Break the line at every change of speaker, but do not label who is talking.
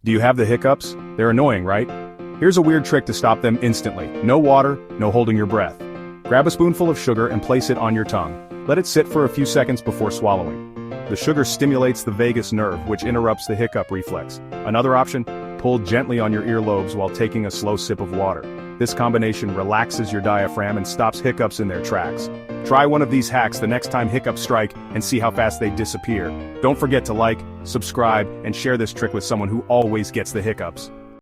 Do you have the hiccups? They're annoying, right? Here's a weird trick to stop them instantly. No water, no holding your breath. Grab a spoonful of sugar and place it on your tongue. Let it sit for a few seconds before swallowing. The sugar stimulates the vagus nerve, which interrupts the hiccup reflex. Another option? Pull gently on your earlobes while taking a slow sip of water. This combination relaxes your diaphragm and stops hiccups in their tracks. Try one of these hacks the next time hiccups strike and see how fast they disappear. Don't forget to like, subscribe, and share this trick with someone who always gets the hiccups.